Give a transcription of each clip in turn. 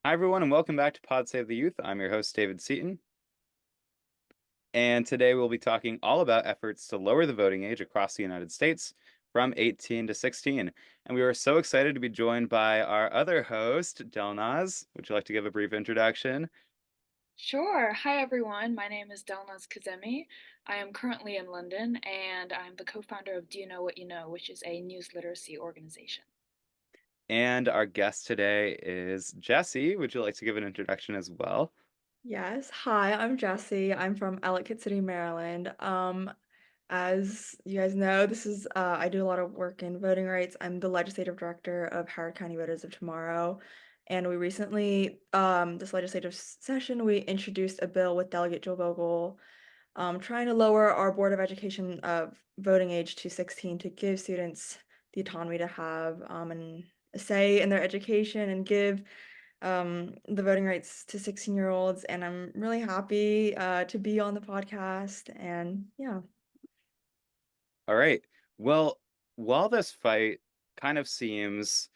Hi, everyone, and welcome back to Pod Save the Youth. I'm your host, David Seaton, and today we'll be talking all about efforts to lower the voting age across the United States from 18 to 16. And we are so excited to be joined by our other host, Delnaz. Would you like to give a brief introduction? Sure. Hi, everyone. My name is Delnaz. I am currently in London, and I'm the co-founder of Do You Know What You Know, which is a news literacy organization. And our guest today is Jessie. Would you like to give an introduction as well? Yes. Hi, I'm Jessie. I'm from Ellicott City, Maryland. As you guys know, this is I do a lot of work in voting rights. I'm the legislative director of Howard County Voters of Tomorrow. And we recently, this legislative session, we introduced a bill with Delegate Joe Vogel, trying to lower our Board of Education of voting age to 16 to give students the autonomy to have a say in their education and give the voting rights to 16-year-olds, and I'm really happy to be on the podcast. And yeah. All right. Well, while this fight kind of seems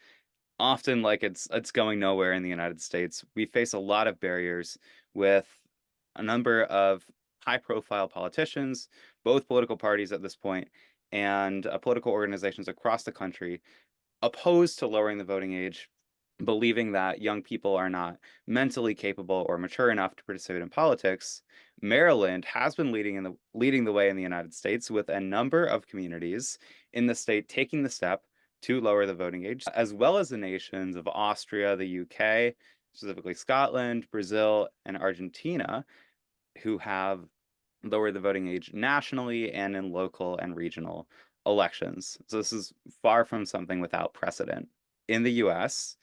often like it's going nowhere in the United States, we face a lot of barriers with a number of high-profile politicians, both political parties at this point, and political organizations across the country opposed to lowering the voting age, believing that young people are not mentally capable or mature enough to participate in politics. Maryland has been leading the way in the United States with a number of communities in the state taking the step to lower the voting age, as well as the nations of Austria, the UK, specifically Scotland, Brazil, and Argentina, who have lowered the voting age nationally and in local and regional elections. So this is far from something without precedent. In the US,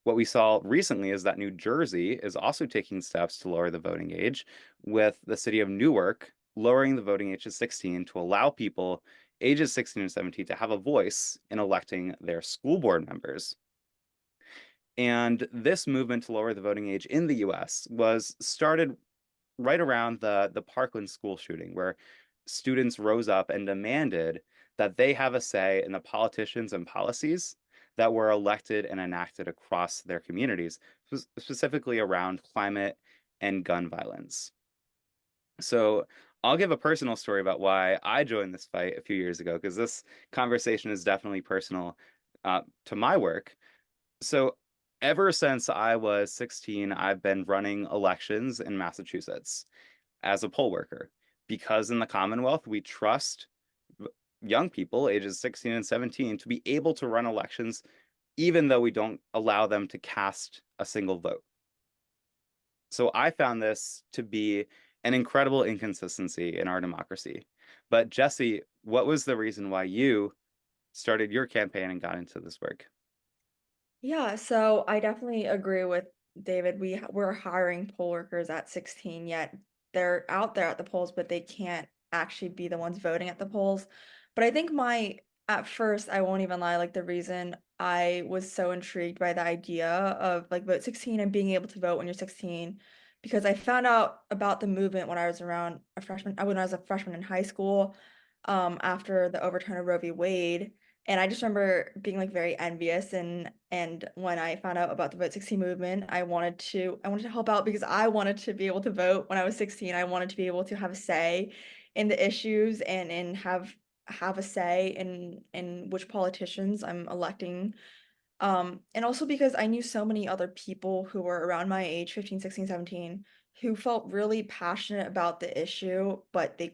what we saw recently is that New Jersey is also taking steps to lower the voting age, with the city of Newark lowering the voting age to 16 to allow people ages 16 and 17 to have a voice in electing their school board members. And this movement to lower the voting age in the US was started right around the Parkland school shooting, where students rose up and demanded that they have a say in the politicians and policies that were elected and enacted across their communities, specifically around climate and gun violence. So I'll give a personal story about why I joined this fight a few years ago, because this conversation is definitely personal to my work. So ever since I was 16, I've been running elections in Massachusetts as a poll worker, because in the Commonwealth, we trust young people ages 16 and 17 to be able to run elections, even though we don't allow them to cast a single vote. So I found this to be an incredible inconsistency in our democracy. But Jesse, what was the reason why you started your campaign and got into this work? Yeah, so I definitely agree with David. We're hiring poll workers at 16, yet they're out there at the polls, but they can't actually be the ones voting at the polls. But I think at first, I won't even lie, like the reason I was so intrigued by the idea of like vote 16 and being able to vote when you're 16, because I found out about the movement when I was around when I was a freshman in high school, after the overturn of Roe v. Wade. And I just remember being like very envious, and when I found out about the Vote 16 movement, I wanted to help out because I wanted to be able to vote when I was 16. I wanted to be able to have a say in the issues and have a say in which politicians I'm electing. And also because I knew so many other people who were around my age, 15, 16, 17, who felt really passionate about the issue, but they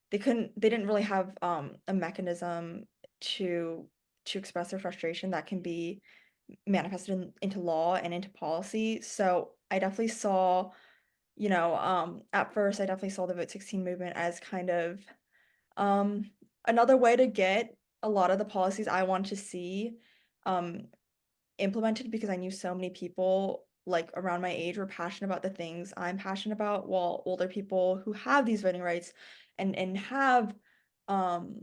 didn't really have a mechanism to to express their frustration that can be manifested into law and into policy. So I definitely saw, at first I definitely saw the Vote 16 movement as kind of um another way to get a lot of the policies I want to see um implemented, because I knew so many people like around my age were passionate about the things I'm passionate about, while older people who have these voting rights and have um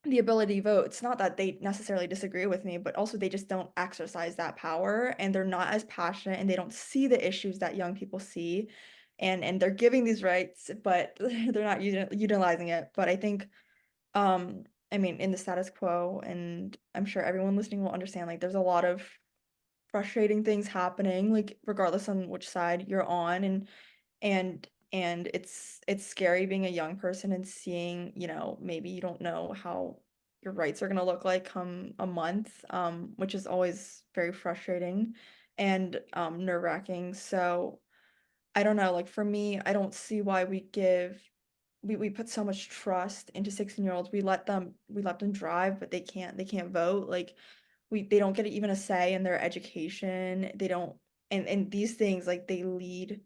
the ability to vote. It's not that they necessarily disagree with me, but also they just don't exercise that power, and they're not as passionate, and they don't see the issues that young people see. And they're giving these rights, but they're not utilizing it. But I think I mean, in the status quo, and I'm sure everyone listening will understand, like there's a lot of frustrating things happening, like regardless on which side you're on, and it's scary being a young person and seeing, maybe you don't know how your rights are gonna look like come a month, which is always very frustrating and nerve-wracking. So I don't know, like for me, I don't see why we put so much trust into 16-year-olds. We let them drive, but they can't vote. Like they don't get even a say in their education. They don't and these things like they literally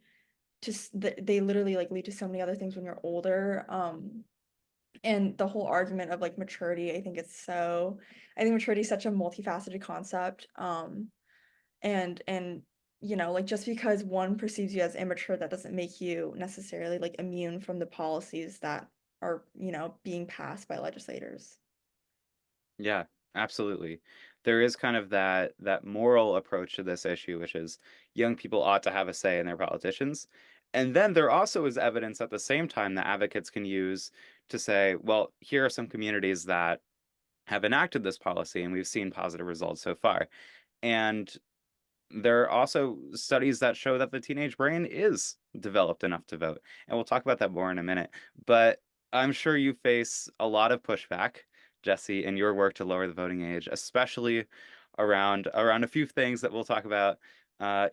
like lead to so many other things when you're older. And the whole argument of like maturity, I think maturity is such a multifaceted concept. And like just because one perceives you as immature, that doesn't make you necessarily like immune from the policies that are, being passed by legislators. Yeah, absolutely. There is kind of that moral approach to this issue, which is young people ought to have a say in their politicians. And then there also is evidence at the same time that advocates can use to say, well, here are some communities that have enacted this policy and we've seen positive results so far. And there are also studies that show that the teenage brain is developed enough to vote. And we'll talk about that more in a minute. But I'm sure you face a lot of pushback, Jesse, in your work to lower the voting age, especially around a few things that we'll talk about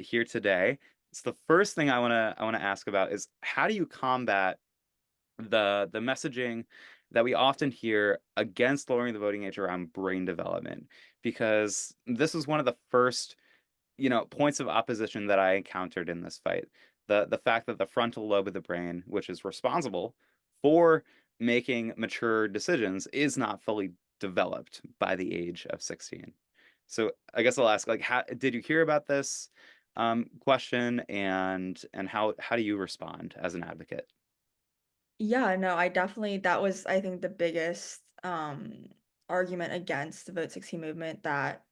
here today. So the first thing I want to ask about is how do you combat the messaging that we often hear against lowering the voting age around brain development? Because this was one of the first points of opposition that I encountered in this fight. The fact that the frontal lobe of the brain, which is responsible for making mature decisions, is not fully developed by the age of 16. So I guess I'll ask, like, how did you hear about this question, and how do you respond as an advocate? Yeah, no, that was, I think, the biggest argument against the Vote 16 movement that,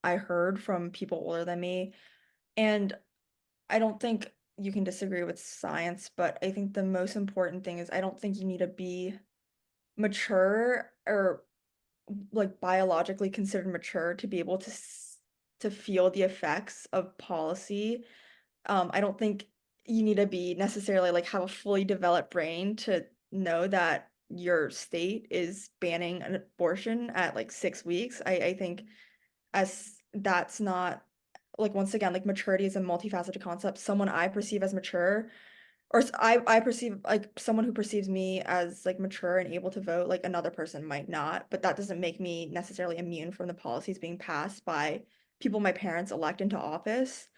I heard from people older than me. And I don't think you can disagree with science, but I think the most important thing is I don't think you need to be mature or like biologically considered mature to be able to feel the effects of policy. I don't think you need to be necessarily like have a fully developed brain to know that your state is banning an abortion at like 6 weeks. I think as that's not like once again, like maturity is a multifaceted concept. Someone I perceive as mature I perceive like someone who perceives me as like mature and able to vote, like another person might not, but that doesn't make me necessarily immune from the policies being passed by people my parents elect into office.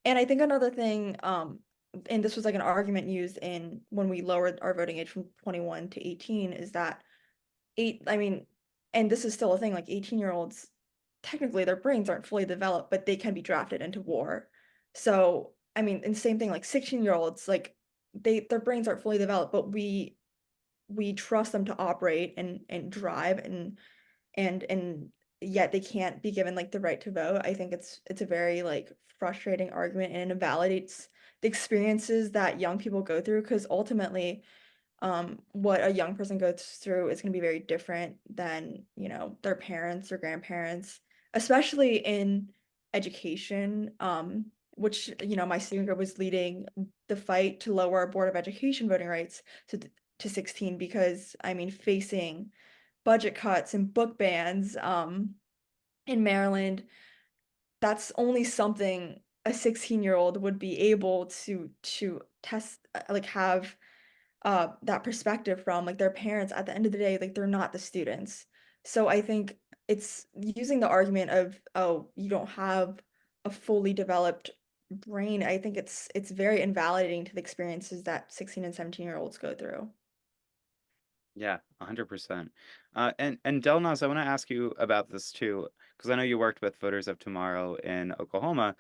And I think another thing, and this was like an argument used in when we lowered our voting age from 21 to 18, is that I mean, and this is still a thing, like 18-year-olds, technically their brains aren't fully developed, but they can be drafted into war. So, I mean, and same thing, like 16-year-olds, like their brains aren't fully developed, but we trust them to operate and drive and yet they can't be given like the right to vote. I think it's a very like frustrating argument and it invalidates the experiences that young people go through because ultimately what a young person goes through is going to be very different than, their parents or grandparents, especially in education, which, my student group was leading the fight to lower our Board of Education voting rights to 16 because, I mean, facing budget cuts and book bans, in Maryland, that's only something a 16-year-old would be able to test, like have that perspective from like their parents at the end of the day like they're not the students. So I think it's using the argument of, oh, you don't have a fully developed brain. I think it's very invalidating to the experiences that 16 and 17-year-olds go through. Yeah, 100%. And Delnaz, I want to ask you about this too, because I know you worked with Voters of Tomorrow in Oklahoma.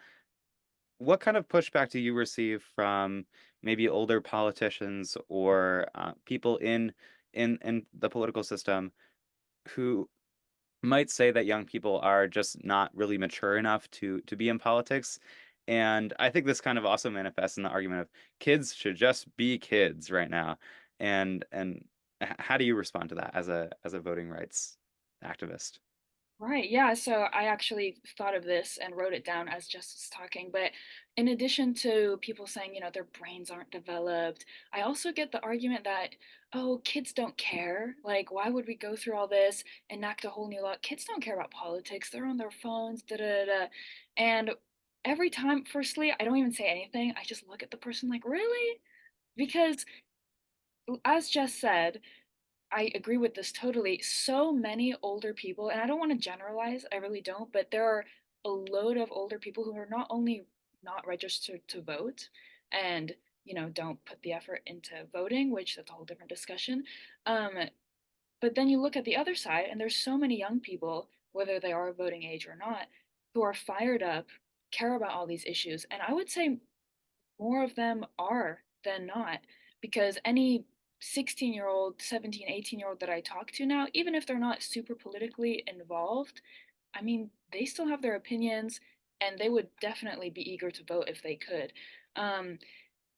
What kind of pushback do you receive from maybe older politicians or people in the political system who might say that young people are just not really mature enough to be in politics? And I think this kind of also manifests in the argument of kids should just be kids right now. And how do you respond to that as a voting rights activist? Right, yeah, so I actually thought of this and wrote it down as Jess was talking, but in addition to people saying, their brains aren't developed, I also get the argument that, oh, kids don't care. Like, why would we go through all this, enact a whole new law? Kids don't care about politics. They're on their phones, da da da. And every time, firstly, I don't even say anything. I just look at the person like, really? Because as Jess said, I agree with this totally. So many older people, and I don't want to generalize, I really don't, but there are a load of older people who are not only not registered to vote and, don't put the effort into voting, which that's a whole different discussion. Um, but then you look at the other side, and there's so many young people, whether they are voting age or not, who are fired up, care about all these issues. And I would say more of them are than not, because any 16-year-old, 17, 18-year-old that I talk to now, even if they're not super politically involved, I mean, they still have their opinions and they would definitely be eager to vote if they could. Um,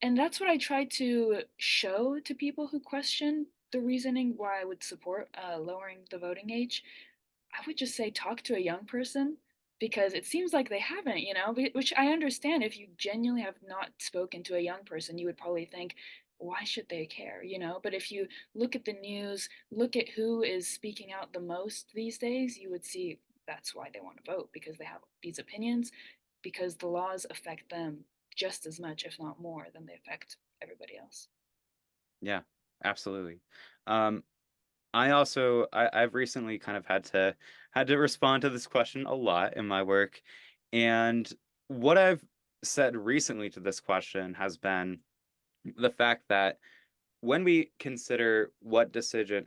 and that's what I try to show to people who question the reasoning why I would support lowering the voting age. I would just say talk to a young person because it seems like they haven't, which I understand. If you genuinely have not spoken to a young person, you would probably think, why should they care? But if you look at the news, look at who is speaking out the most these days, you would see that's why they want to vote because they have these opinions, because the laws affect them just as much, if not more, than they affect everybody else. Yeah, absolutely. Um, I've recently kind of had to respond to this question a lot in my work, and what I've said recently to this question has been the fact that when we consider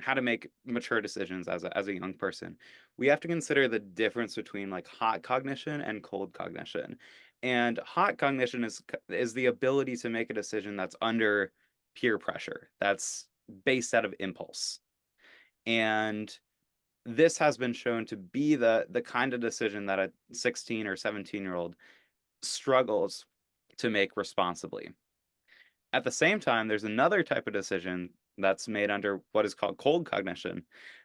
how to make mature decisions as a young person, we have to consider the difference between like hot cognition and cold cognition. And hot cognition is the ability to make a decision that's under peer pressure, that's based out of impulse. And this has been shown to be the kind of decision that a 16 or 17-year-old struggles to make responsibly. At the same time, there's another type of decision that's made under what is called cold cognition,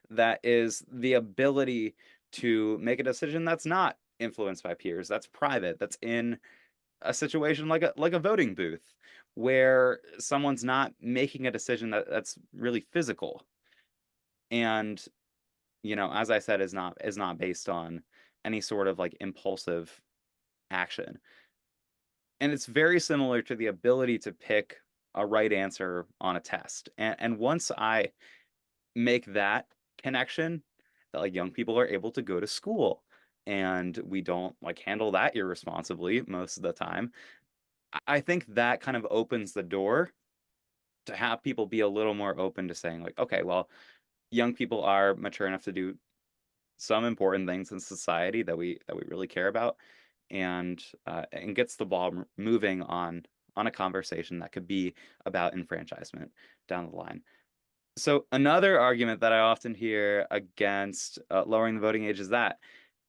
that is the ability to make a decision that's not influenced by peers, that's private, that's in a situation like a voting booth, where someone's not making a decision that's really physical. And, as I said, is not based on any sort of like impulsive action. And it's very similar to the ability to pick a right answer on a test. And once I make that connection, that like young people are able to go to school and we don't like handle that irresponsibly most of the time, I think that kind of opens the door to have people be a little more open to saying like, okay, well, young people are mature enough to do some important things in society that we really care about, and gets the ball moving on a conversation that could be about enfranchisement down the line. So another argument that I often hear against lowering the voting age is that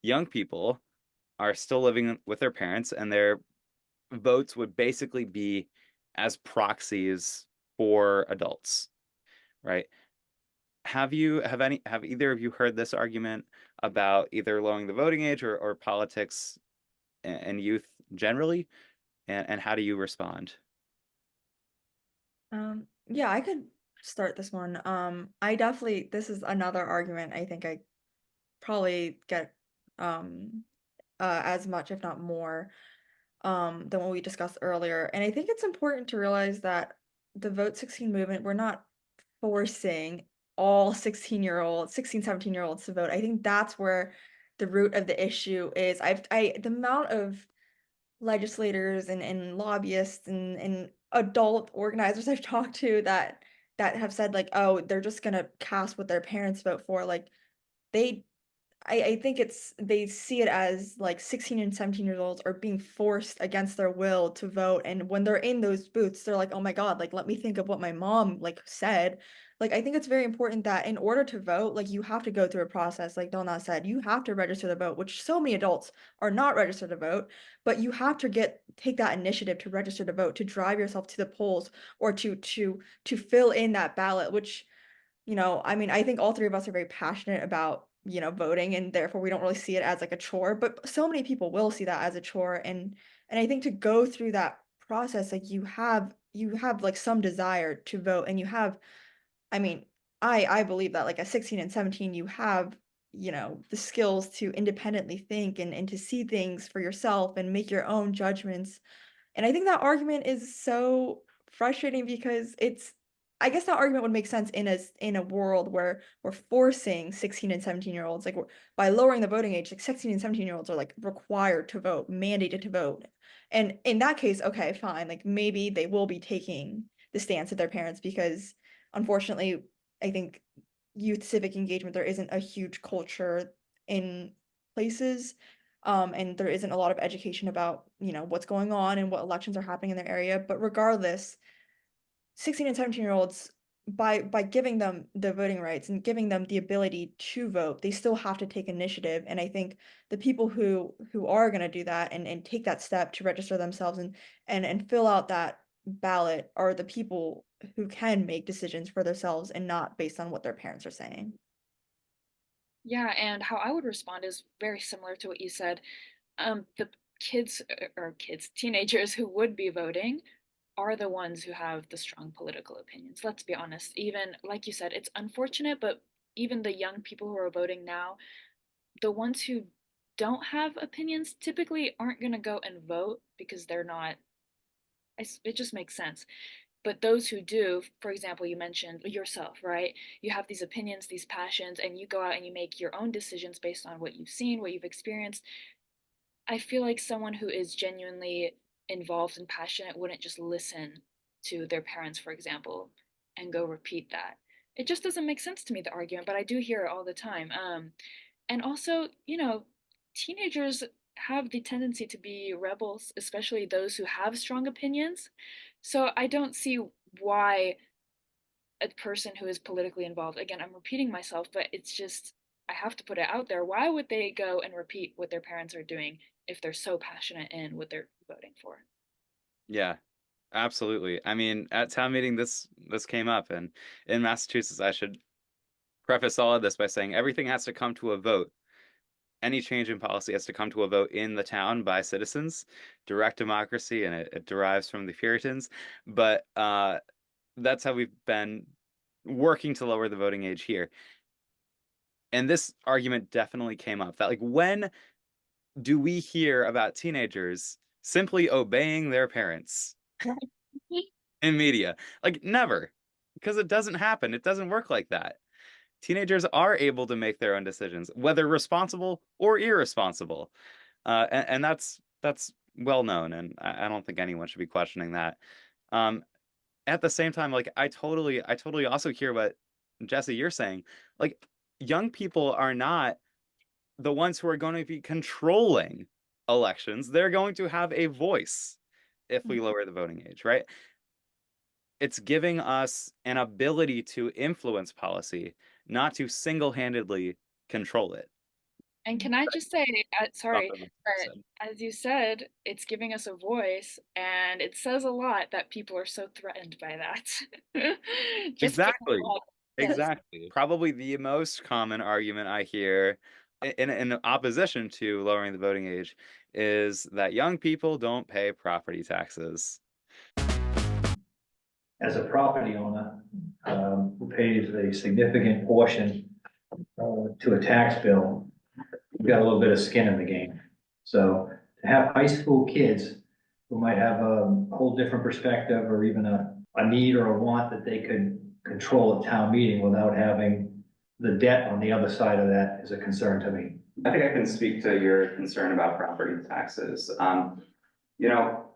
young people are still living with their parents, and their votes would basically be as proxies for adults, right? Have either of you heard this argument about either lowering the voting age or politics and youth generally? And how do you respond? Yeah, I could start this one. This is another argument I think I probably get um as much, if not more, than what we discussed earlier. And I think it's important to realize that the Vote 16 movement, we're not forcing all 16-year-olds, 16, 17-year-olds to vote. I think that's where the root of the issue is. The amount of legislators and lobbyists and adult organizers I've talked to that have said like, oh, they're just gonna cast what their parents vote for. Like they I think they see it as like 16 and 17 years olds are being forced against their will to vote. And when they're in those booths, they're like, oh my God, like let me think of what my mom like said. Like I think it's very important that in order to vote, like you have to go through a process, like Delnaz said, you have to register to vote, which so many adults are not registered to vote, but you have to take that initiative to register to vote, to drive yourself to the polls or to fill in that ballot, which I mean, I think all three of us are very passionate about voting, and therefore we don't really see it as like a chore. But so many people will see that as a chore, and I think to go through that process, like you have like some desire to vote, and you have, I mean, I believe that like at 16 and 17 you have, the skills to independently think and to see things for yourself and make your own judgments. And I think that argument is so frustrating because I guess that argument would make sense in a world where we're forcing 16 and 17-year-olds, like by lowering the voting age, like 16 and 17-year-olds are like required to vote, mandated to vote. And in that case, okay, fine, like maybe they will be taking the stance of their parents because unfortunately, I think youth civic engagement, there isn't a huge culture in places, and there isn't a lot of education about, what's going on and what elections are happening in their area. But regardless, 16 and 17-year-olds, by giving them the voting rights and giving them the ability to vote, they still have to take initiative. And I think the people who are going to do that and take that step to register themselves and fill out that ballot are the people who can make decisions for themselves and not based on what their parents are saying. Yeah, and how I would respond is very similar to what you said. The kids or kids, teenagers who would be voting are the ones who have the strong political opinions. Let's be honest. Even like you said, it's unfortunate, but even the young people who are voting now, the ones who don't have opinions typically aren't going to go and vote because they're not. It just makes sense. But those who do, for example, you mentioned yourself, right? You have these opinions, these passions, and you go out and you make your own decisions based on what you've seen, what you've experienced. I feel like someone who is genuinely involved and passionate wouldn't just listen to their parents, for example, and go repeat that. It just doesn't make sense to me, the argument, but I do hear it all the time. And also, teenagers have the tendency to be rebels, especially those who have strong opinions. So I don't see why a person who is politically involved, again, I'm repeating myself, but it's just, I have to put it out there. Why would they go and repeat what their parents are doing if they're so passionate in what they're voting for? Yeah, absolutely. I mean, at town meeting, this came up, and in Massachusetts, I should preface all of this by saying everything has to come to a vote. Any change in policy has to come to a vote in the town by citizens, direct democracy, and it derives from the Puritans. But that's how we've been working to lower the voting age here. And this argument definitely came up that, like, when do we hear about teenagers simply obeying their parents in media? Like, never, because it doesn't happen. It doesn't work like that. Teenagers are able to make their own decisions, whether responsible or irresponsible. And that's well known, and I don't think anyone should be questioning that. Um, at the same time, like I totally also hear what Jesse you're saying. Like young people are not the ones who are going to be controlling elections. They're going to have a voice if we lower the voting age, right? It's giving us an ability to influence policy, not to single-handedly control it. And can I just say, sorry, Something like you but said. as you said, it's giving us a voice, and it says a lot that people are so threatened by that. Just given Exactly. what it says. Exactly. Probably the most common argument I hear in opposition to lowering the voting age is that young people don't pay property taxes. As a property owner, who pays a significant portion to a tax bill, we've got a little bit of skin in the game. So to have high school kids who might have a whole different perspective or even a need or a want that they could control at town meeting without having the debt on the other side of that is a concern to me. I think I can speak to your concern about property taxes.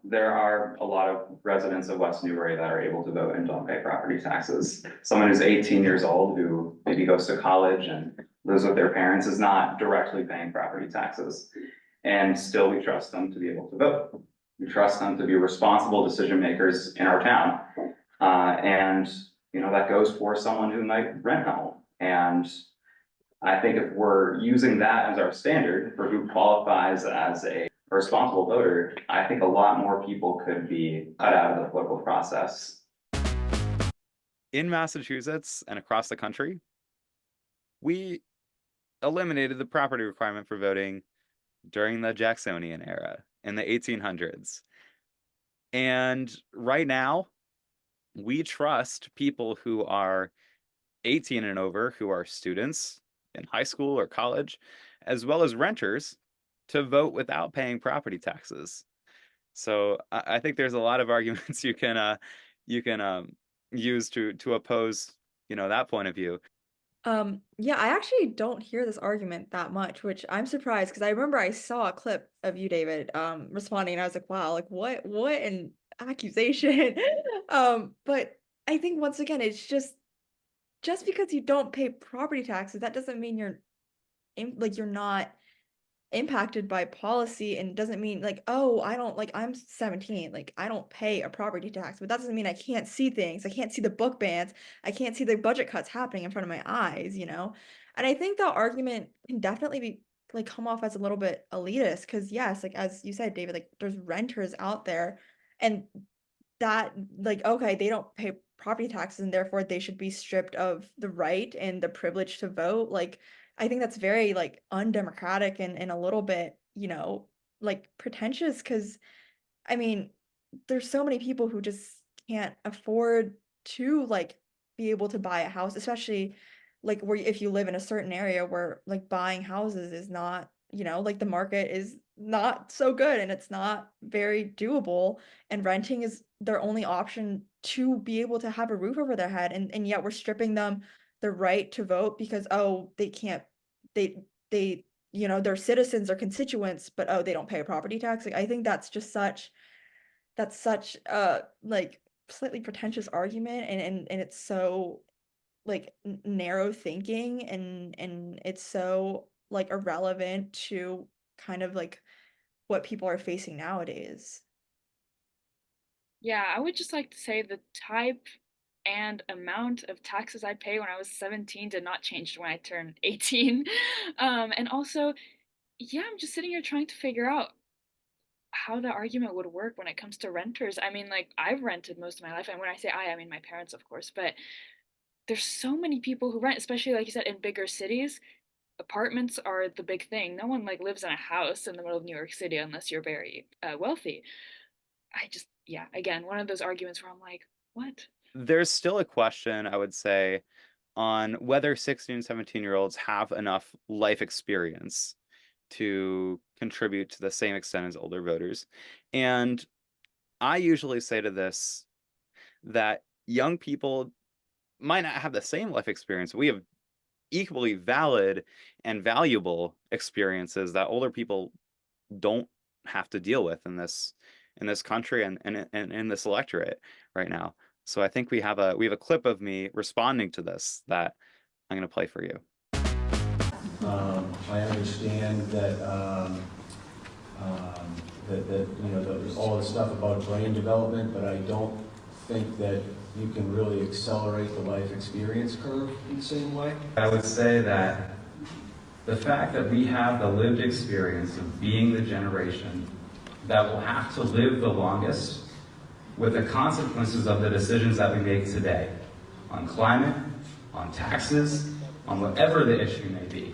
There are a lot of residents of West Newbury that are able to vote and don't pay property taxes. Someone who's 18 years old who maybe goes to college and lives with their parents is not directly paying property taxes. And still we trust them to be able to vote. We trust them to be responsible decision makers in our town. And that goes for someone who might rent a home. And I think if we're using that as our standard for who qualifies as a responsible voter, I think a lot more people could be cut out of the political process. In Massachusetts and across the country, we eliminated the property requirement for voting during the Jacksonian era in the 1800s. And right now, we trust people who are 18 and over, who are students in high school or college, as well as renters, to vote without paying property taxes. So I think there's a lot of arguments you can use to oppose, that point of view. Yeah, I actually don't hear this argument that much, which I'm surprised because I remember I saw a clip of you, David, responding, and I was like, wow, like what an accusation. But I think once again, it's just because you don't pay property taxes, that doesn't mean you're not impacted by policy, and doesn't mean like, oh, I don't like I'm 17, like I don't pay a property tax, but that doesn't mean I can't see things. I can't see the book bans. I can't see the budget cuts happening in front of my eyes. And I think that argument can definitely be like come off as a little bit elitist because yes, like as you said, David, like there's renters out there and that like okay, they don't pay property taxes and therefore they should be stripped of the right and the privilege to vote. Like I think that's very like undemocratic and a little bit, like pretentious because I mean, there's so many people who just can't afford to like be able to buy a house, especially like where if you live in a certain area where like buying houses is not, like the market is not so good and it's not very doable and renting is their only option to be able to have a roof over their head and yet we're stripping them the right to vote because oh, they can't they they're citizens or constituents, but oh, they don't pay a property tax. Like I think that's such a like slightly pretentious argument and it's so like narrow thinking and it's so like irrelevant to kind of like what people are facing nowadays. Yeah, I would just like to say the type and amount of taxes I pay when I was 17 did not change when I turned 18. And also, yeah, I'm just sitting here trying to figure out how the argument would work when it comes to renters. I mean, like, I've rented most of my life, and when I say I mean my parents, of course, but there's so many people who rent, especially like you said, in bigger cities. Apartments are the big thing. No one like lives in a house in the middle of New York City unless you're very wealthy. Yeah, again, one of those arguments where I'm like, what? There's still a question, I would say, on whether 16 and 17-year-olds have enough life experience to contribute to the same extent as older voters. And I usually say to this that young people might not have the same life experience. We have equally valid and valuable experiences that older people don't have to deal with in this country and in this electorate right now. So I think we have a clip of me responding to this that I'm going to play for you. I understand that all the stuff about brain development, but I don't think that you can really accelerate the life experience curve in the same way. I would say that the fact that we have the lived experience of being the generation that will have to live the longest with the consequences of the decisions that we make today on climate, on taxes, on whatever the issue may be.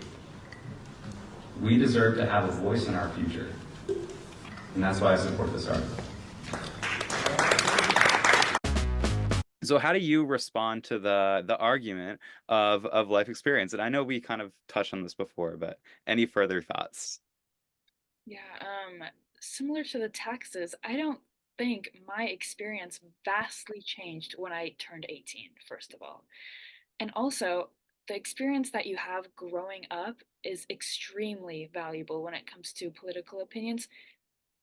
We deserve to have a voice in our future. And that's why I support this article. So how do you respond to the argument of life experience? And I know we kind of touched on this before, but any further thoughts? Yeah, similar to the taxes, I don't think my experience vastly changed when I turned 18, first of all. And also, the experience that you have growing up is extremely valuable when it comes to political opinions.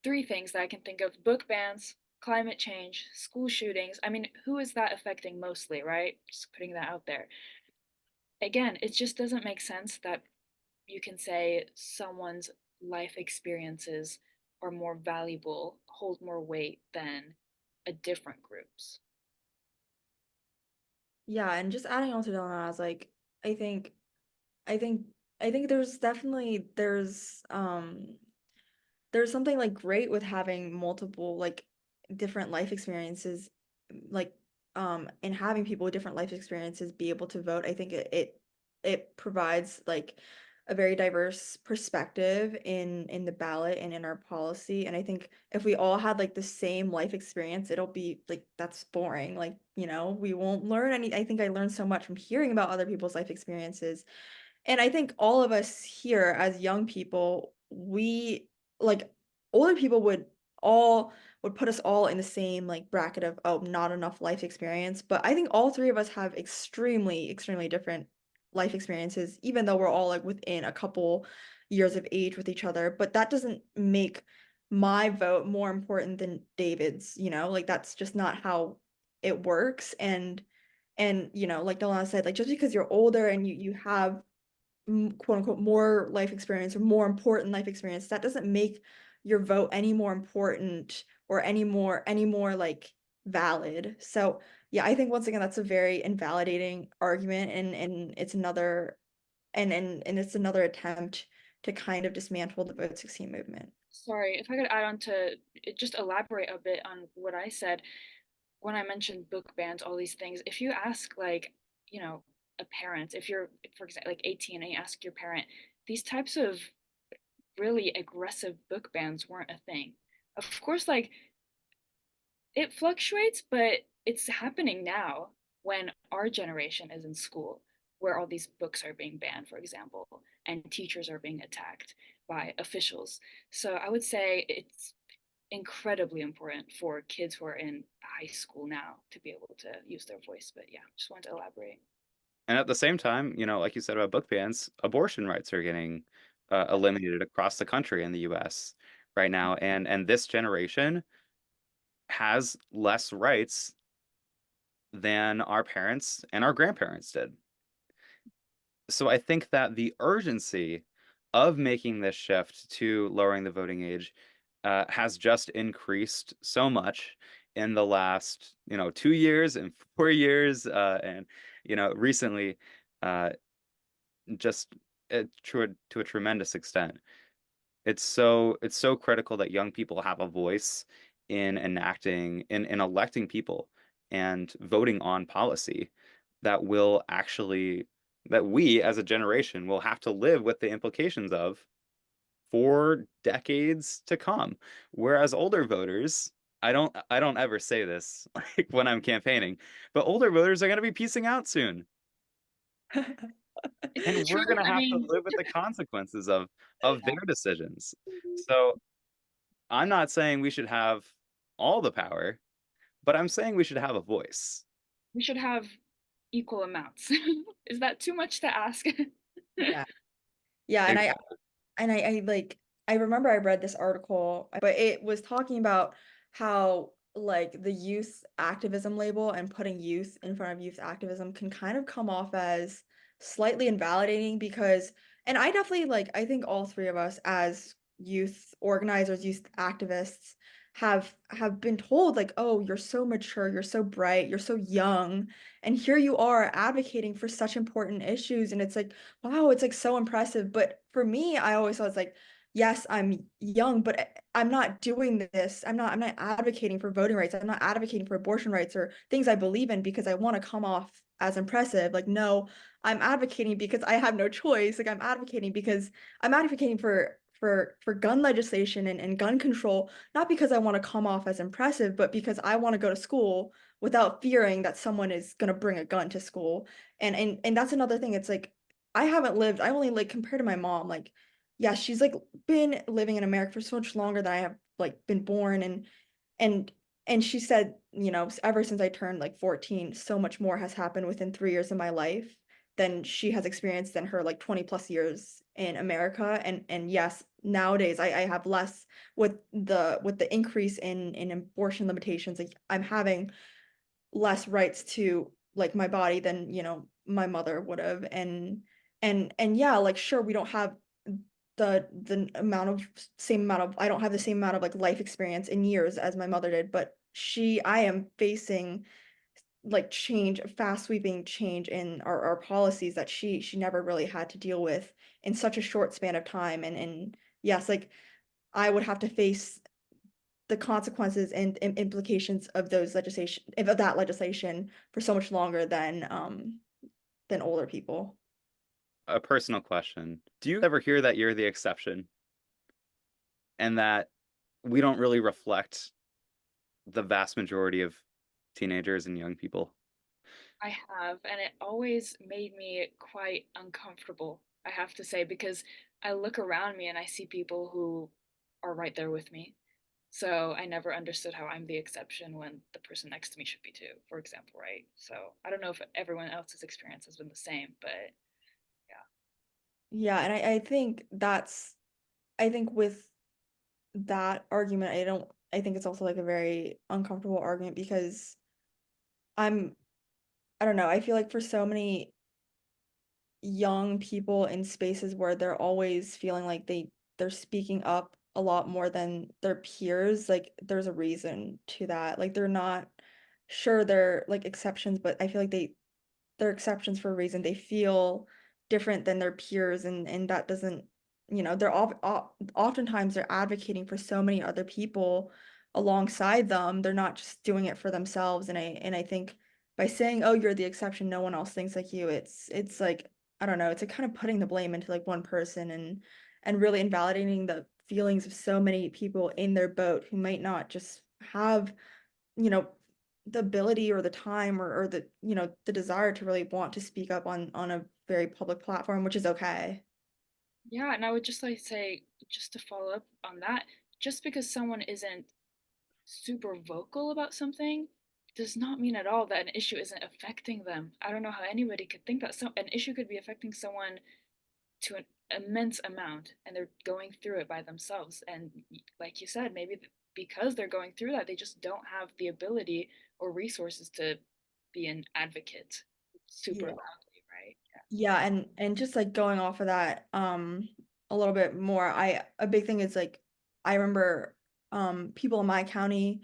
Three things that I can think of: book bans, climate change, school shootings. I mean, who is that affecting mostly, right? Just putting that out there. Again, it just doesn't make sense that you can say someone's life experiences are more valuable, hold more weight than a different group's. Yeah, and just adding on to Delnaz, like I think I think I think there's something like great with having multiple like different life experiences like and having people with different life experiences be able to vote. I think it provides like a very diverse perspective in the ballot and in our policy. And I think if we all had like the same life experience, it'll be like that's boring. Like, we won't learn any. I think I learned so much from hearing about other people's life experiences. And I think all of us here as young people, we like older people all would put us all in the same like bracket of, oh, not enough life experience. But I think all three of us have extremely, extremely different life experiences, even though we're all like within a couple years of age with each other. But that doesn't make my vote more important than David's, like that's just not how it works. And like Delana said, like just because you're older and you have quote unquote more life experience or more important life experience, that doesn't make your vote any more important or any more like valid. So yeah, I think once again that's a very invalidating argument, and it's another and it's another attempt to kind of dismantle the Vote 16 movement. Sorry, if I could add on to just elaborate a bit on what I said when I mentioned book bans, all these things. If you ask, like, a parent, if you're, for example, like 18 and you ask your parent, these types of really aggressive book bans weren't a thing. Of course, like, it fluctuates, but it's happening now when our generation is in school, where all these books are being banned, for example, and teachers are being attacked by officials. So I would say it's incredibly important for kids who are in high school now to be able to use their voice. But yeah, just wanted to elaborate. And at the same time, like you said about book bans, abortion rights are getting eliminated across the country in the US right now. And this generation has less rights than our parents and our grandparents did. So I think that the urgency of making this shift to lowering the voting age has just increased so much in the last, 2 years and 4 years, and recently, uh, just to a tremendous extent. It's so critical that young people have a voice in in electing people and voting on policy that will actually that we as a generation will have to live with the implications of for decades to come. Whereas older voters, I don't ever say this like when I'm campaigning, but older voters are going to be piecing out soon. It's And we're true. going to I have to mean, live with the consequences of their decisions. So I'm not saying we should have all the power, but I'm saying we should have a voice. we should have equal amounts. Is that too much to ask? Yeah. Yeah, and I Exactly. and I like I remember I read this article, but it was talking about how like the youth activism label and putting youth in front of youth activism can kind of come off as slightly invalidating because and I definitely like I think all three of us as youth organizers, youth activists have been told like, oh, you're so mature, you're so bright, you're so young, and here you are advocating for such important issues, and it's like wow, it's like so impressive. But for me, I always thought it's like, yes, I'm young, but I'm not doing this. I'm not advocating for voting rights. I'm not advocating for abortion rights or things I believe in because I want to come off as impressive. Like, no, I'm advocating because I have no choice. Like I'm advocating for gun legislation and gun control, not because I want to come off as impressive, but because I want to go to school without fearing that someone is going to bring a gun to school. And that's another thing. It's like I only like compared to my mom, like, yeah, she's like been living in America for so much longer than I have like been born and and she said, ever since I turned like 14, so much more has happened within 3 years of my life than she has experienced in her like 20 plus years in America. And yes, nowadays I have less with the increase in abortion limitations, like I'm having less rights to like my body than my mother would have. And yeah, like sure, we don't have the amount of same amount of I don't have the same amount of like life experience in years as my mother did, but I am facing like change, fast sweeping change in our policies that she never really had to deal with in such a short span of time. And yes, like I would have to face the consequences and implications of that legislation for so much longer than older people. a personal question. Do you ever hear that you're the exception and that we don't really reflect the vast majority of teenagers and young people? I have, and it always made me quite uncomfortable, I have to say, because I look around me and I see people who are right there with me. So I never understood how I'm the exception when the person next to me should be too, for example, right? So I don't know if everyone else's experience has been the same, but yeah. Yeah, and I think I think with that argument, I think it's also like a very uncomfortable argument because I'm, I don't know, I feel like for so many young people in spaces where they're always feeling like they're speaking up a lot more than their peers, like there's a reason to that. Like they're not sure they're like exceptions, but I feel like they're exceptions for a reason. They feel different than their peers, and that doesn't, oftentimes they're advocating for so many other people alongside them. They're not just doing it for themselves. And I think by saying, "Oh, you're the exception, no one else thinks like you," it's like, I don't know, it's like kind of putting the blame into like one person and really invalidating the feelings of so many people in their boat who might not just have, you know, the ability or the time or the, the desire to really want to speak up on a very public platform, which is okay. Yeah, and I would just like to say, just to follow up on that, just because someone isn't super vocal about something does not mean at all that an issue isn't affecting them. I don't know how anybody could think that an issue could be affecting someone to an immense amount and they're going through it by themselves. And like you said, maybe because they're going through that, they just don't have the ability or resources to be an advocate super Yeah. loudly, right? Yeah, and just like going off of that, a little bit more, a big thing is like I remember people in my county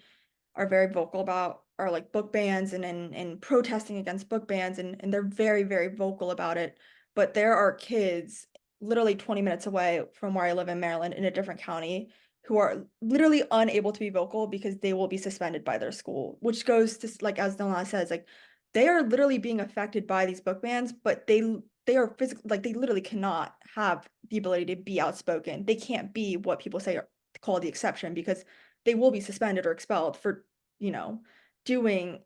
are very vocal about are like book bans and protesting against book bans and they're very, very vocal about it. But there are kids literally 20 minutes away from where I live in Maryland in a different county who are literally unable to be vocal because they will be suspended by their school, which goes to like as Delnaz says, like they are literally being affected by these book bans, but they are physically like they literally cannot have the ability to be outspoken. They can't be what people say are called the exception because they will be suspended or expelled for, you know, doing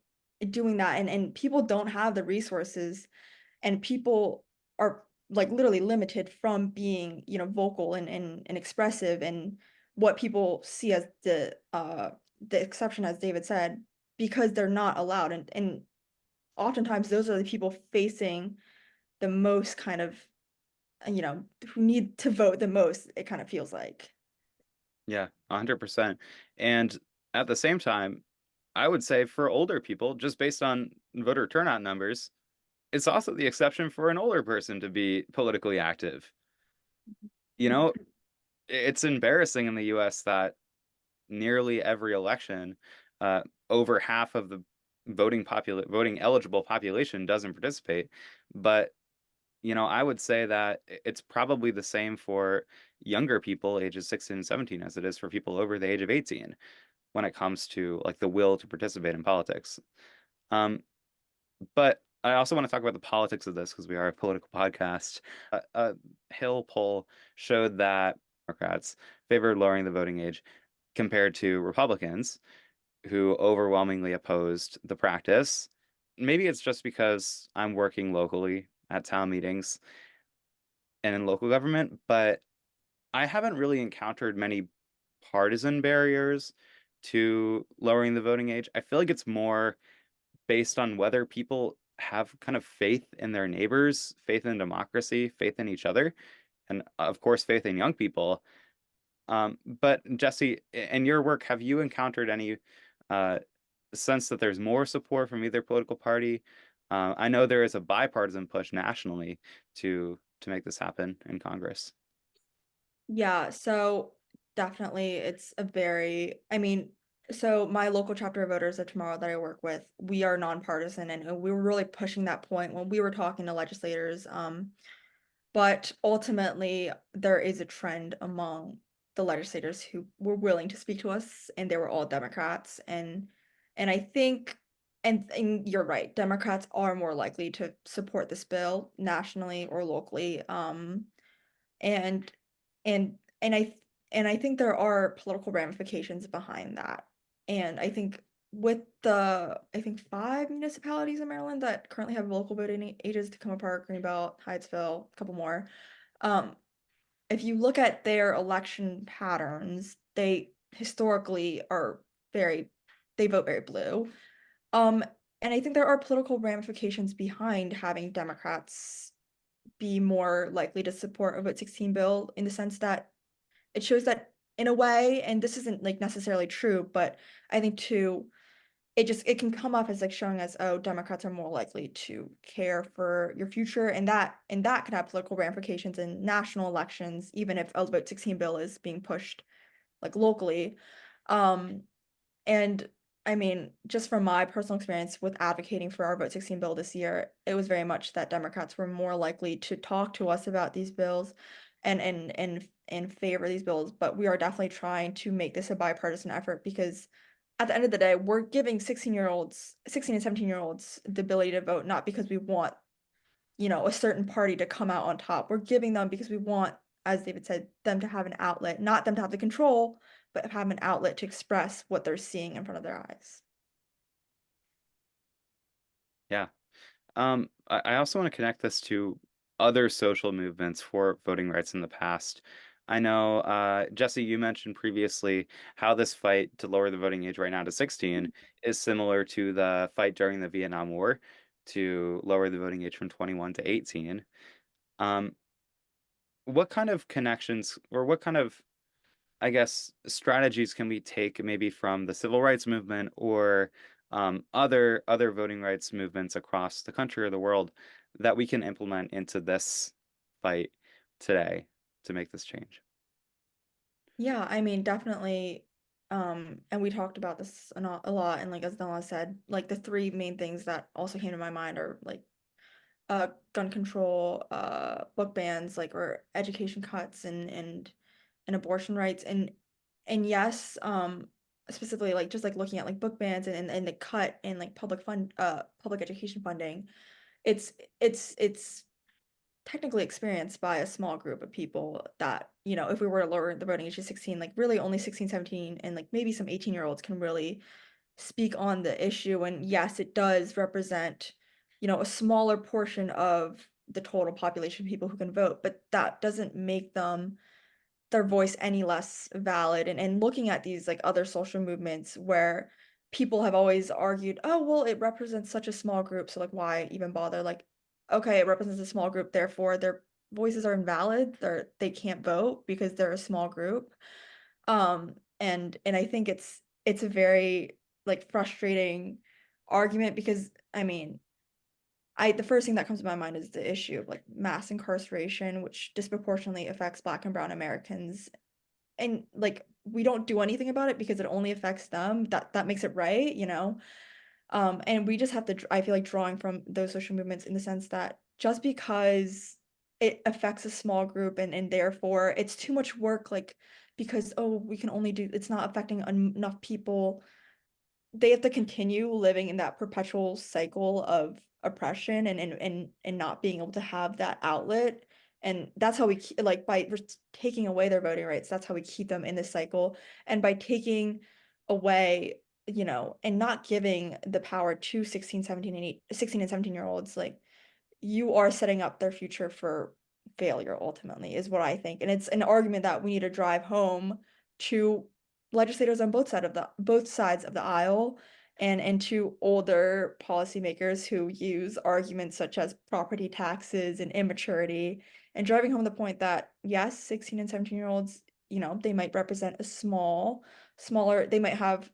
doing that and people don't have the resources and people are like literally limited from being, vocal and expressive and what people see as the exception as David said because they're not allowed and oftentimes those are the people facing the most kind of, who need to vote the most, it kind of feels like. Yeah, 100%. And at the same time, I would say for older people, just based on voter turnout numbers, it's also the exception for an older person to be politically active. You know, it's embarrassing in the US that nearly every election, uh, over half of the voting eligible population doesn't participate. But, I would say that it's probably the same for younger people, ages 16 and 17, as it is for people over the age of 18 when it comes to like the will to participate in politics. Um, but I also want to talk about the politics of this because we are a political podcast. A Hill poll showed that Democrats favored lowering the voting age compared to Republicans, who overwhelmingly opposed the practice. Maybe it's just because I'm working locally at town meetings and in local government, but I haven't really encountered many partisan barriers to lowering the voting age. I feel like it's more based on whether people have kind of faith in their neighbors, faith in democracy, faith in each other, and of course, faith in young people. But Jesse, in your work, have you encountered any uh, sense that there's more support from either political party? I know there is a bipartisan push nationally to make this happen in Congress. Yeah, so definitely it's a very, I mean, so my local chapter of voters of tomorrow that I work with, we are nonpartisan and we were really pushing that point when we were talking to legislators. But ultimately there is a trend among the legislators who were willing to speak to us and they were all Democrats and I think and you're right, Democrats are more likely to support this bill nationally or locally. And and I think there are political ramifications behind that. And I think with the I think 5 municipalities in Maryland that currently have local voting ages, Tacoma Park, Greenbelt, Hyattsville, a couple more. Um, if you look at their election patterns, they historically are very they vote very blue. Um, and I think there are political ramifications behind having Democrats be more likely to support a Vote 16 bill, in the sense that it shows that, in a way, and this isn't like necessarily true, but I think too, it can come off as like showing us, oh, Democrats are more likely to care for your future, and that could have political ramifications in national elections, even if a Vote 16 bill is being pushed like locally. Um, and I mean, just from my personal experience with advocating for our Vote 16 bill this year, it was very much that Democrats were more likely to talk to us about these bills and favor these bills. But we are definitely trying to make this a bipartisan effort, because at the end of the day, we're giving 16-year-olds, 16 and 17-year-olds the ability to vote, not because we want, a certain party to come out on top. We're giving them because we want, as David said, them to have an outlet, not them to have the control, but have an outlet to express what they're seeing in front of their eyes. Yeah. I also want to connect this to other social movements for voting rights in the past. I know, Jesse, you mentioned previously how this fight to lower the voting age right now to 16 is similar to the fight during the Vietnam War to lower the voting age from 21 to 18. Um, what kind of connections or what kind of, I guess, strategies can we take maybe from the civil rights movement or other voting rights movements across the country or the world that we can implement into this fight today to make this change? Yeah, I mean, definitely. And we talked about this a lot, and like as Delnaz said, like the three main things that also came to my mind are like gun control, book bans, like, or education cuts, and abortion rights. And yes, specifically like just like looking at like book bans and the cut in like public education funding, it's it's technically experienced by a small group of people that, if we were to lower the voting age to 16, like really only 16, 17, and like maybe some 18-year-olds can really speak on the issue. And yes, it does represent, a smaller portion of the total population of people who can vote, but that doesn't make their voice any less valid. And looking at these like other social movements where people have always argued, oh, well, it represents such a small group, so like why even bother? Like, okay, it represents a small group, therefore their voices are invalid, they can't vote because they're a small group. And I think it's a very like frustrating argument, because I mean, the first thing that comes to my mind is the issue of like mass incarceration, which disproportionately affects Black and Brown Americans. And like we don't do anything about it because it only affects them. That makes it right, and we just have to, I feel like, drawing from those social movements, in the sense that just because it affects a small group, and therefore it's too much work, like, because, oh, we can only do, it's not affecting enough people, they have to continue living in that perpetual cycle of oppression, and not being able to have that outlet. And that's how we like, by taking away their voting rights, that's how we keep them in this cycle. And by taking away, and not giving the power to 16, 17, and 16 and 17-year-olds, like, you are setting up their future for failure, ultimately, is what I think. And it's an argument that we need to drive home to legislators on both sides of the aisle, and to older policymakers who use arguments such as property taxes and immaturity, and driving home the point that yes, 16 and 17-year-olds, they might represent a smaller, they might have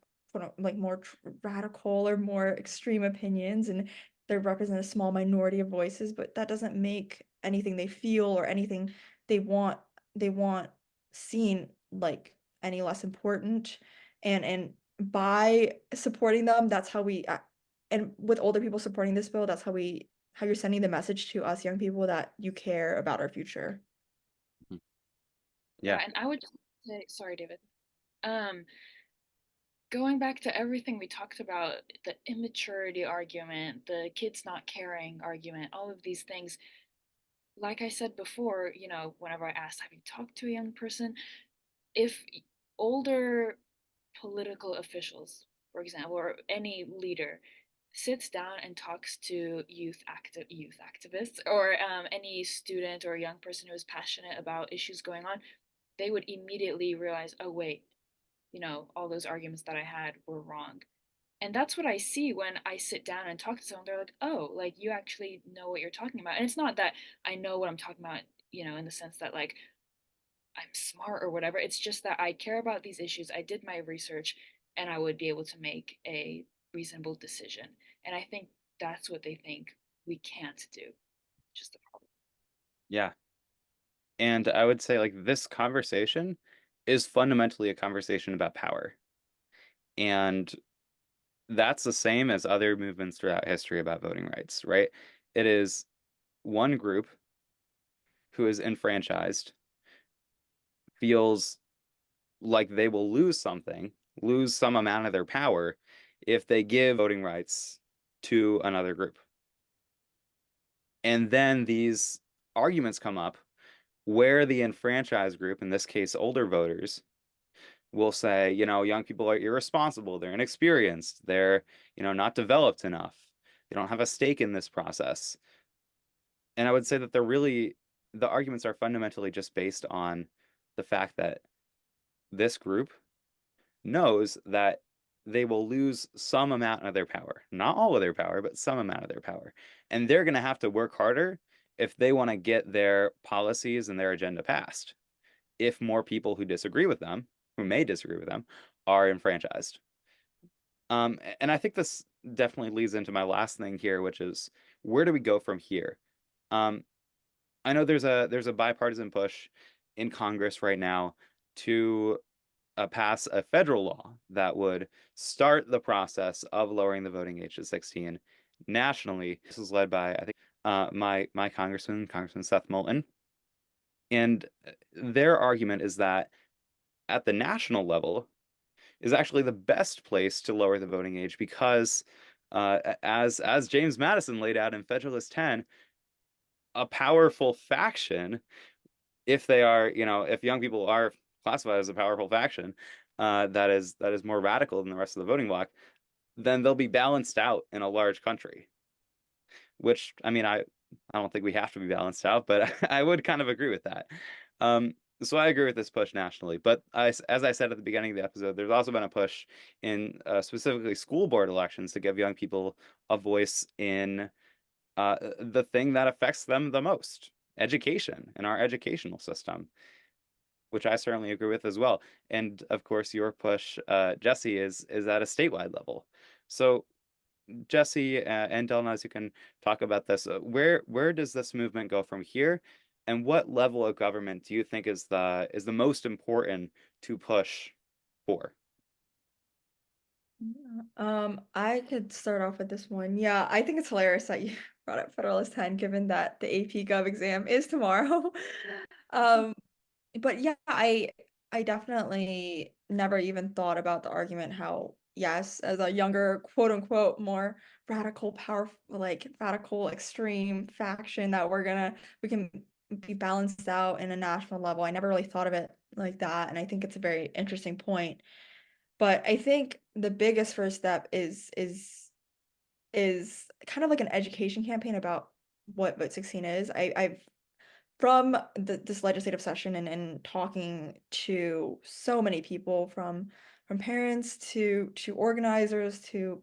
like more radical or more extreme opinions, and they represent a small minority of voices, but that doesn't make anything they feel or anything they want seen like any less important. And by supporting them, that's how we and with older people supporting this bill, that's how you're sending the message to us young people that you care about our future. Mhm. Yeah, Yeah. and I would just say, sorry, David. Um, going back to everything we talked about, the immaturity argument, the kids not caring argument, all of these things, like I said before, whenever I asked, have you talked to a young person? If older political officials, for example, or any leader sits down and talks to youth activists, or any student or young person who is passionate about issues going on, they would immediately realize, oh wait, all those arguments that I had were wrong. And that's what I see when I sit down and talk to someone. They're like, oh, like you actually know what you're talking about. And it's not that I know what I'm talking about, in the sense that like I'm smart or whatever. It's just that I care about these issues. I did my research and I would be able to make a reasonable decision. And I think that's what they think we can't do. Just the problem. Yeah. And I would say like this conversation is fundamentally a conversation about power. And that's the same as other movements throughout history about voting rights, right? It is one group who is enfranchised feels like they will lose something, lose some amount of their power if they give voting rights to another group. And then these arguments come up where the enfranchised group, in this case, older voters, will say, young people are irresponsible, they're inexperienced, they're, not developed enough, they don't have a stake in this process. And I would say that the arguments are fundamentally just based on the fact that this group knows that they will lose some amount of their power. Not all of their power, but some amount of their power. And they're going to have to work harder if they want to get their policies and their agenda passed. If more people who disagree with them, who may disagree with them, are enfranchised. And I think this definitely leads into my last thing here, which is where do we go from here? Um, I know there's a bipartisan push in Congress right now to pass a federal law that would start the process of lowering the voting age to 16 nationally. This is led by, I think, my Congressman Seth Moulton. And their argument is that at the national level is actually the best place to lower the voting age because, as James Madison laid out in Federalist 10, a powerful faction, if they are, if young people are classified as a powerful faction, that is more radical than the rest of the voting bloc, then they'll be balanced out in a large country. Which, I mean, I don't think we have to be balanced out, but I would kind of agree with that. So I agree with this push nationally. But as I said at the beginning of the episode, there's also been a push in specifically school board elections to give young people a voice in the thing that affects them the most, education and our educational system, which I certainly agree with as well. And of course, your push, Jessie, is at a statewide level. So Jessie and Delnaz, you can talk about this. Where does this movement go from here, and what level of government do you think is the most important to push for? I could start off with this one. Yeah, I think it's hilarious that you brought up Federalist 10, given that the AP Gov exam is tomorrow. Um, but yeah, I definitely never even thought about the argument how, yes, as a younger, quote unquote, more radical, powerful, like radical extreme faction that we can be balanced out in a national level. I never really thought of it like that, and I think it's a very interesting point. But I think the biggest first step is kind of like an education campaign about what Vote 16 is. I've from this legislative session and talking to so many people from parents to organizers to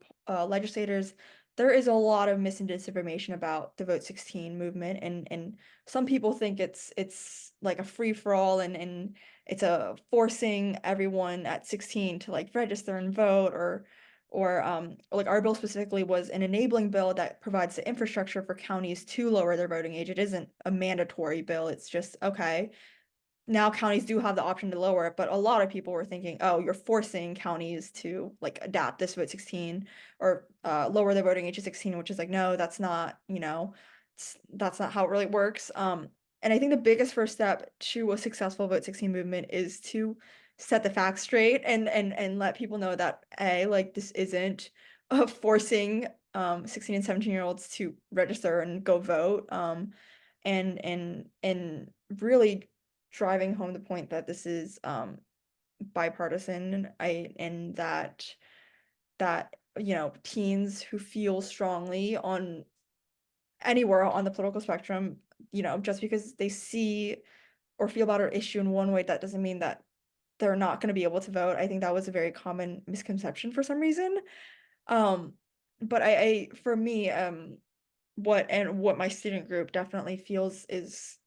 legislators, there is a lot of mis and disinformation about the Vote 16 movement, and some people think it's like a free for all, and it's a forcing everyone at 16 to like register and vote, or like our bill specifically was an enabling bill that provides the infrastructure for counties to lower their voting age. It isn't a mandatory bill. It's just, okay, now counties do have the option to lower it, but a lot of people were thinking, oh, you're forcing counties to like adapt this Vote 16 or lower the voting age to 16, which is like, no, that's not, that's not how it really works. And I think the biggest first step to a successful Vote 16 movement is to set the facts straight and let people know that like this isn't forcing 16 and 17-year-olds to register and go vote, and really driving home the point that this is bipartisan. And that teens who feel strongly on anywhere on the political spectrum, just because they see or feel about an issue in one way, that doesn't mean that they're not going to be able to vote. I think that was a very common misconception for some reason. Um, but for me, what my student group definitely feels is,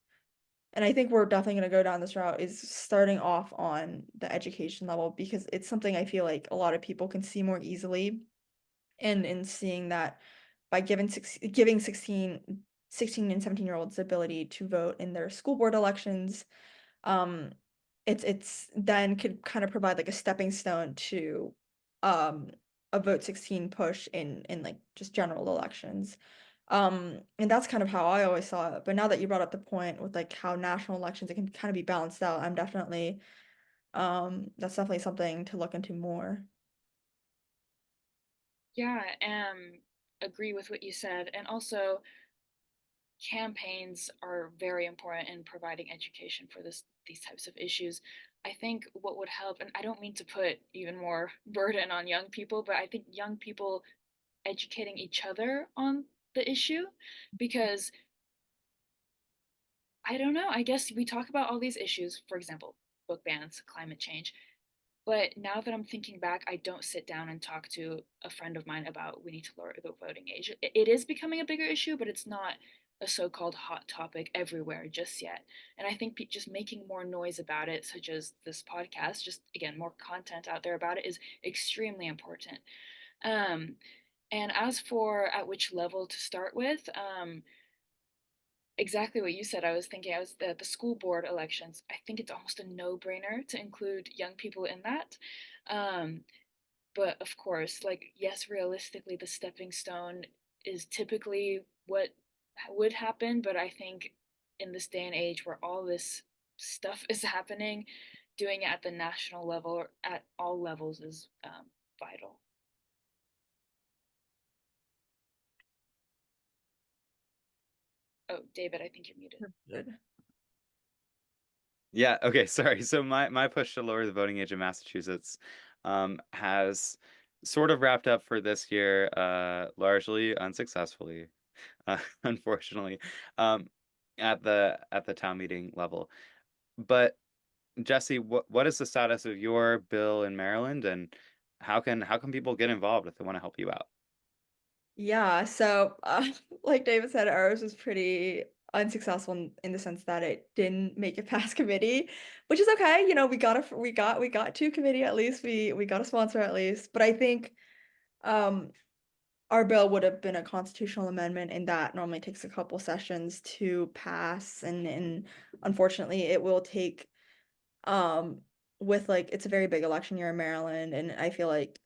and I think we're definitely going to go down this route, is starting off on the education level, because it's something I feel like a lot of people can see more easily, and in seeing that by giving 16 and 17-year-olds ability to vote in their school board elections, um it's then could kind of provide like a stepping stone to um a vote 16 push in like just general elections. And that's kind of how I always saw it, but now that you brought up the point with like how national elections, it can kind of be balanced out, I'm definitely that's definitely something to look into more. Yeah, agree with what you said. And also, campaigns are very important in providing education for these types of issues. I think what would help, and I don't mean to put even more burden on young people, but I think young people educating each other on the issue, because I don't know, I guess we talk about all these issues, for example, book bans, climate change, but now that I'm thinking back, I don't sit down and talk to a friend of mine about we need to lower the voting age. It is becoming a bigger issue, but it's not a so-called hot topic everywhere just yet. And I think just making more noise about it, such as this podcast, just again, more content out there about it, is extremely important. Um, and as for at which level to start with, exactly what you said. I was thinking, I was the school board elections. I think it's almost a no-brainer to include young people in that. Um, but of course, like, yes, realistically, the stepping stone is typically what would happen. But I think in this day and age where all this stuff is happening, doing it at the national level or at all levels is vital. Oh, David, I think you're muted. Good. Yeah, okay, sorry. So my push to lower the voting age in Massachusetts has sort of wrapped up for this year, largely unsuccessfully, unfortunately, um, at the town meeting level. But Jesse, what is the status of your bill in Maryland, and how can people get involved if they want to help you out? Yeah, so like David said, ours was pretty unsuccessful in the sense that it didn't make it past committee, which is okay. We got to committee at least. We got a sponsor at least. But I think um our bill would have been a constitutional amendment, and that normally takes a couple sessions to pass, and unfortunately it will take with like it's a very big election year in Maryland, and I feel like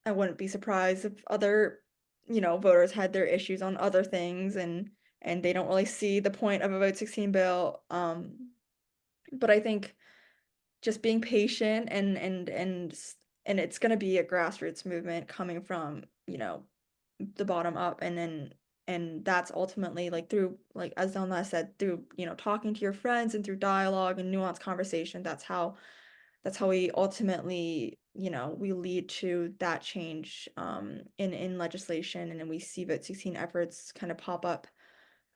I wouldn't be surprised if other, voters had their issues on other things, and they don't really see the point of a vote 16 bill. But I think just being patient and it's going to be a grassroots movement coming from, the bottom up, and that's ultimately like through, like as Delnaz said, through, talking to your friends and through dialogue and nuanced conversation. That's how we ultimately, we lead to that change in legislation, and then we see vote 16 efforts kind of pop up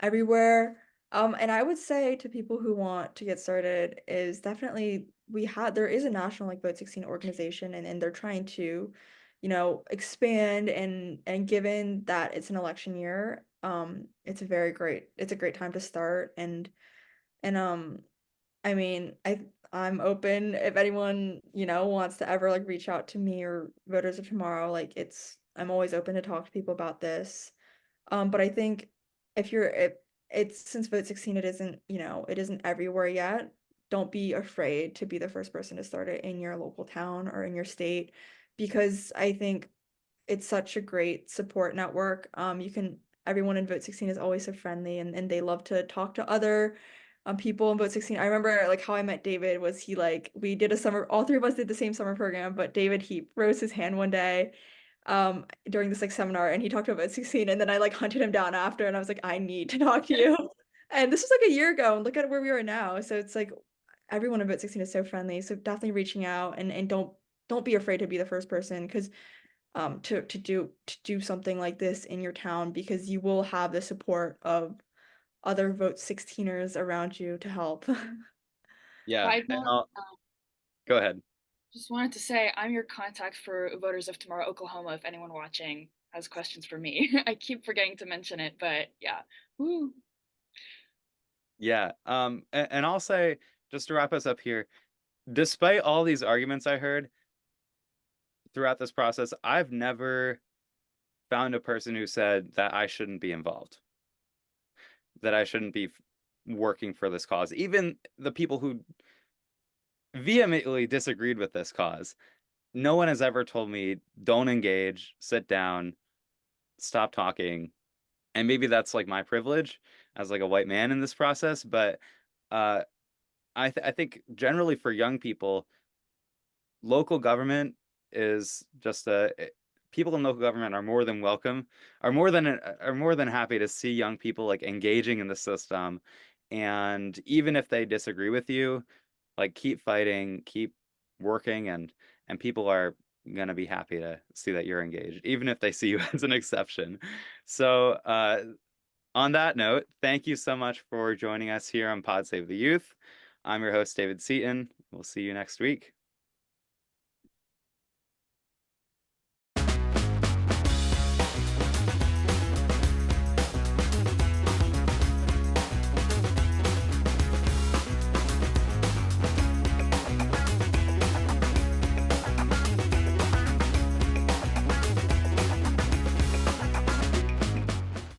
everywhere. And I would say to people who want to get started is definitely there is a national like vote 16 organization, and they're trying to, expand, and given that it's an election year, it's a great time to start. And I mean, I'm open if anyone, wants to ever like reach out to me or Voters of Tomorrow, like I'm always open to talk to people about this. But I think if it's since vote 16, it isn't everywhere yet. Don't be afraid to be the first person to start it in your local town or in your state, because I think it's such a great support network. Everyone in vote 16 is always so friendly, and they love to talk to other people in Vote 16. I remember like how I met David was he like we did a summer, all three of us did the same summer program, but David he rose his hand one day during this like seminar and he talked about Vote 16 and then I like hunted him down after and I was like, I need to talk to you. And this was like a year ago and look at where we are now. So it's like everyone in Vote 16 is so friendly. So definitely reaching out and don't be afraid to be the first person because to do something like this in your town because you will have the support of other Vote 16ers around you to help. Yeah, Side and note, I'll go ahead. just wanted to say I'm your contact for Voters of Tomorrow, Oklahoma, if anyone watching has questions for me. I keep forgetting to mention it, but yeah. Woo. Yeah, and I'll say just to wrap us up here, despite all these arguments I heard throughout this process, I've never found a person who said that I shouldn't be involved, that I shouldn't be working for this cause. Even the people who vehemently disagreed with this cause, no one has ever told me, don't engage, sit down, stop talking. And maybe that's like my privilege as like a white man in this process, but uh, I think generally for young people, local government is just people in local government are more than welcome, are more than happy to see young people like engaging in the system, and even if they disagree with you, like keep fighting, keep working, and people are gonna be happy to see that you're engaged, even if they see you as an exception. So, on that note, thank you so much for joining us here on Pod Save the Youth. I'm your host, David Seaton. We'll see you next week.